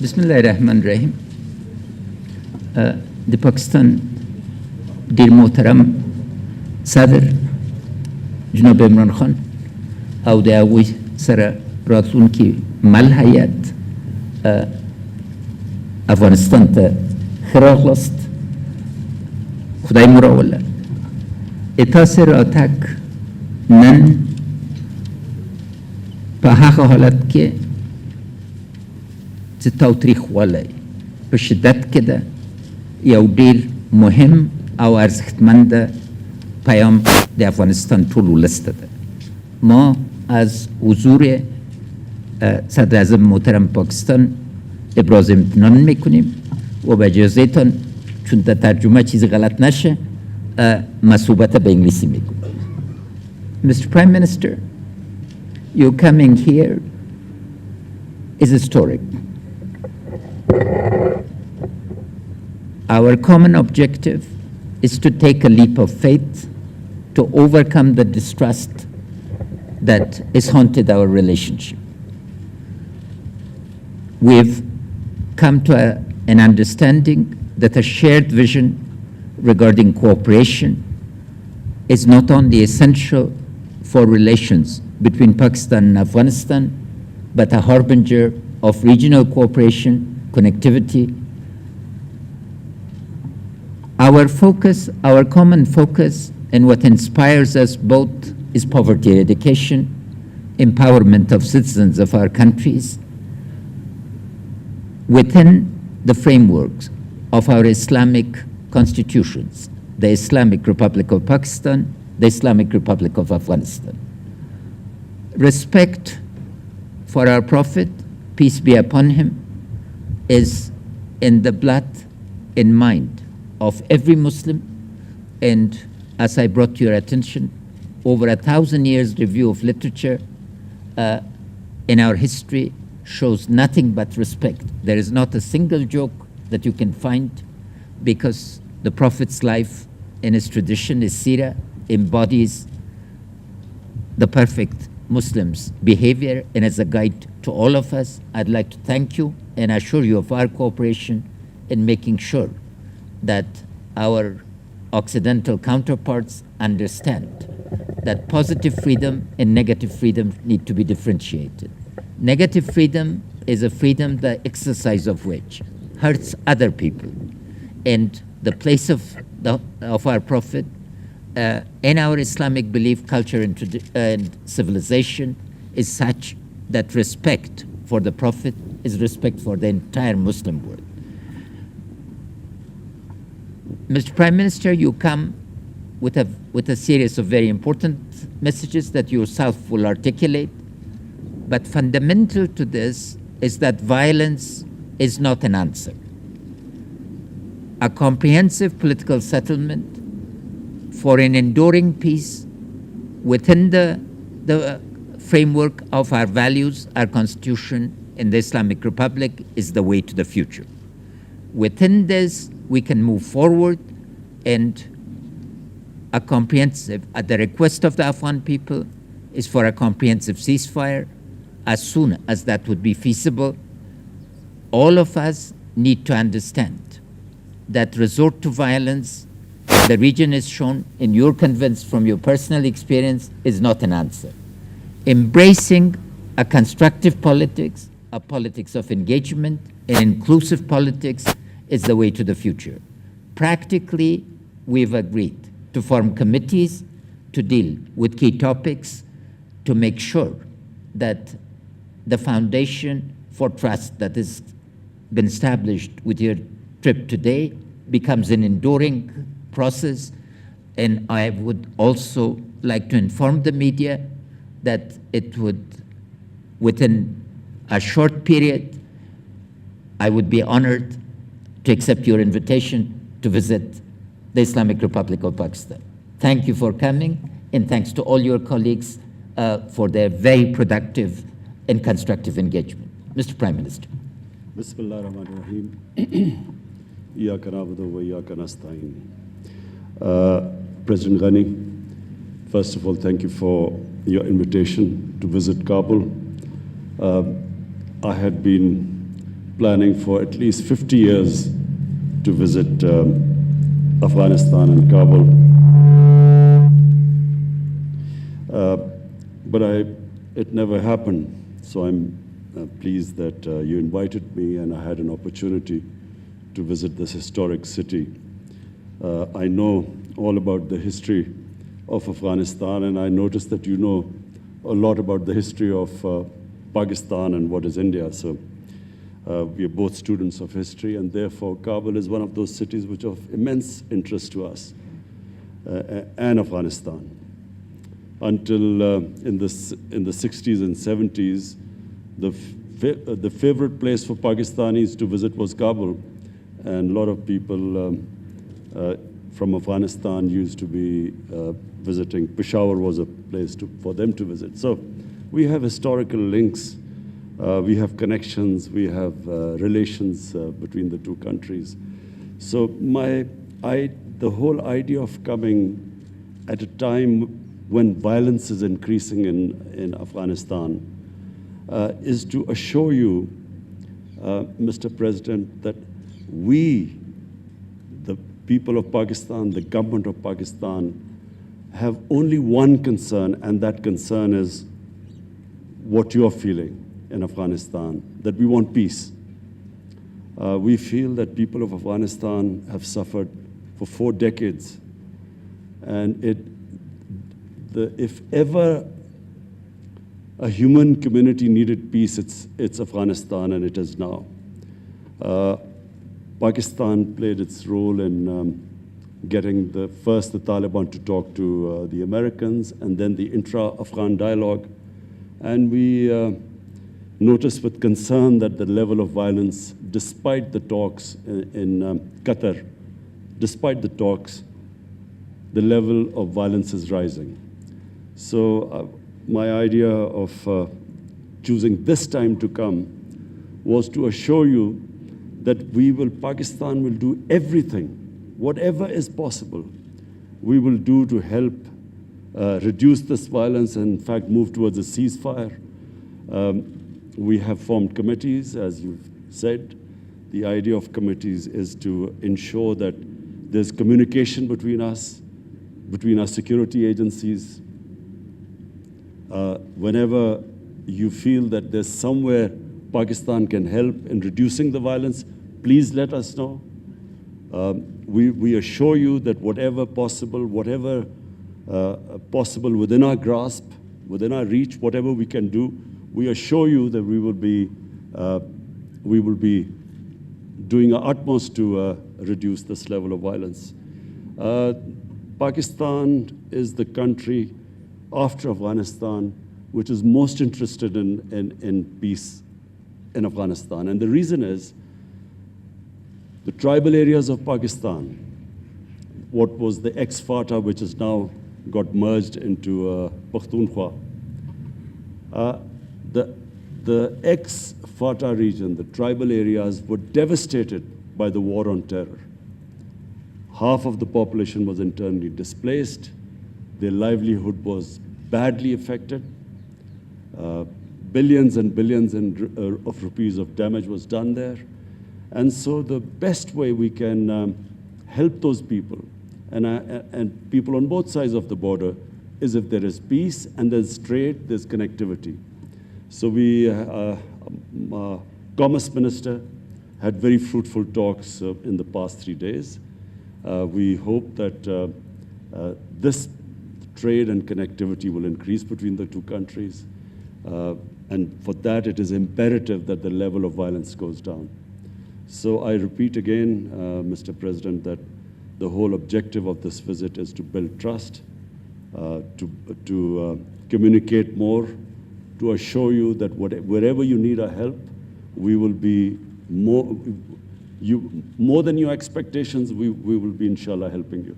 Bismillahirrahmanirrahim. The Pakistan Dir Muhtaram Sadr Janob Imran Khan او د هغوی سره راتلونکي مل هیات افغانستان ته ښه راغلاست. خدای مو راوله. تاسې راتګ نن په هغه حالت کې چې تاوتریخوالی په شدت کې ده یو ډېر مهم او ارزښتمنده پیام د افغانستان ټول ولس ته ده. ما از حضور صدر اعظم محترم پاکستان ابراز امتنان میکنیم و به اجازهتان چون در ترجمه چیزی غلط نشه مصوبت به انگلیسی میگم. Mr. Prime Minister, your coming here is historic. Our common objective is to take a leap of faith to overcome the distrust that has haunted our relationship. We've come to an understanding that a shared vision regarding cooperation is not only essential for relations between Pakistan and Afghanistan, but a harbinger of regional cooperation, connectivity. Our common focus, and what inspires us both is poverty eradication, empowerment of citizens of our countries within the frameworks of our Islamic constitutions, the Islamic Republic of Pakistan, the Islamic Republic of Afghanistan. Respect for our Prophet, peace be upon him, is in the blood and mind of every Muslim, and as I brought to your attention, over 1,000 years review of literature in our history shows nothing but respect. There is not a single joke that you can find, because the Prophet's life and his tradition, his seerah, embodies the perfect Muslim's behavior, and as a guide to all of us, I'd like to thank you and assure you of our cooperation in making sure that our Occidental counterparts understand that positive freedom and negative freedom need to be differentiated. Negative freedom is a freedom, the exercise of which hurts other people. And the place of our Prophet in our Islamic belief, culture, and civilization is such that respect for the Prophet is respect for the entire Muslim world. Mr. Prime Minister, you come with a series of very important messages that you yourself will articulate, but fundamental to this is that violence is not an answer. A comprehensive political settlement for an enduring peace within the framework of our values, our constitution, and the Islamic Republic is the way to the future. Within this, we can move forward, and a comprehensive, at the request of the Afghan people, is for a comprehensive ceasefire as soon as that would be feasible. All of us need to understand that resort to violence, the region is shown, and you're convinced from your personal experience, is not an answer. Embracing a constructive politics, a politics of engagement, an inclusive politics is the way to the future. Practically, we've agreed to form committees to deal with key topics to make sure that the foundation for trust that has been established with your trip today becomes an enduring process. And I would also like to inform the media that it would, within a short period, I would be honored to accept your invitation to visit the Islamic Republic of Pakistan. Thank you for coming, and thanks to all your colleagues for their very productive and constructive engagement. Mr. Prime Minister. Bismillah ar-Rahman ar-Rahim. Iyaka na'budu wa iyaka nasta'in. President Ghani, first of all, thank you for your invitation to visit Kabul. I had been planning for at least 50 years to visit Afghanistan and Kabul. But it never happened. So I'm pleased that you invited me and I had an opportunity to visit this historic city. I know all about the history of Afghanistan, and I noticed that you know a lot about the history of Pakistan and what is India. So we are both students of history, and therefore Kabul is one of those cities which are of immense interest to us and Afghanistan. Until in the 60s and 70s, the favorite place for Pakistanis to visit was Kabul, and a lot of people from Afghanistan used to be visiting. Peshawar was a place for them to visit. So we have historical links, we have connections, we have relations between the two countries. So the whole idea of coming at a time when violence is increasing in Afghanistan is to assure you, Mr. President, that we, the people of Pakistan, the government of Pakistan, have only one concern, and that concern is what you are feeling in Afghanistan, that we want peace. We feel that people of Afghanistan have suffered for 4 decades, and if ever a human community needed peace, it's Afghanistan, and it is now. Pakistan played its role in getting the Taliban to talk to the Americans, and then the intra-Afghan dialogue. And we noticed with concern that the level of violence, despite the talks in Qatar, despite the talks, the level of violence is rising. So my idea of choosing this time to come was to assure you that Pakistan will do everything, whatever is possible, we will do to help reduce this violence and, in fact, move towards a ceasefire. We have formed committees, as you've said. The idea of committees is to ensure that there's communication between us, between our security agencies. Whenever you feel that there's somewhere Pakistan can help in reducing the violence, please let us know. We assure you that whatever possible within our grasp, within our reach, whatever we can do, we assure you that we will be doing our utmost to reduce this level of violence. Pakistan is the country after Afghanistan which is most interested in peace in Afghanistan. And the reason is the tribal areas of Pakistan, what was the ex-FATA, which has now got merged into Pakhtunkhwa. The ex-FATA region, the tribal areas, were devastated by the war on terror. Half of the population was internally displaced. Their livelihood was badly affected. Billions and billions of rupees of damage was done there. And so the best way we can help those people, and people on both sides of the border, is if there is peace and there's trade, there's connectivity. So Commerce Minister had very fruitful talks in the past 3 days. We hope that this trade and connectivity will increase between the two countries. And for that, it is imperative that the level of violence goes down. So I repeat again, Mr. President, that the whole objective of this visit is to build trust, to communicate more, to assure you that wherever you need our help, we will be more than your expectations, we will be, inshallah, helping you.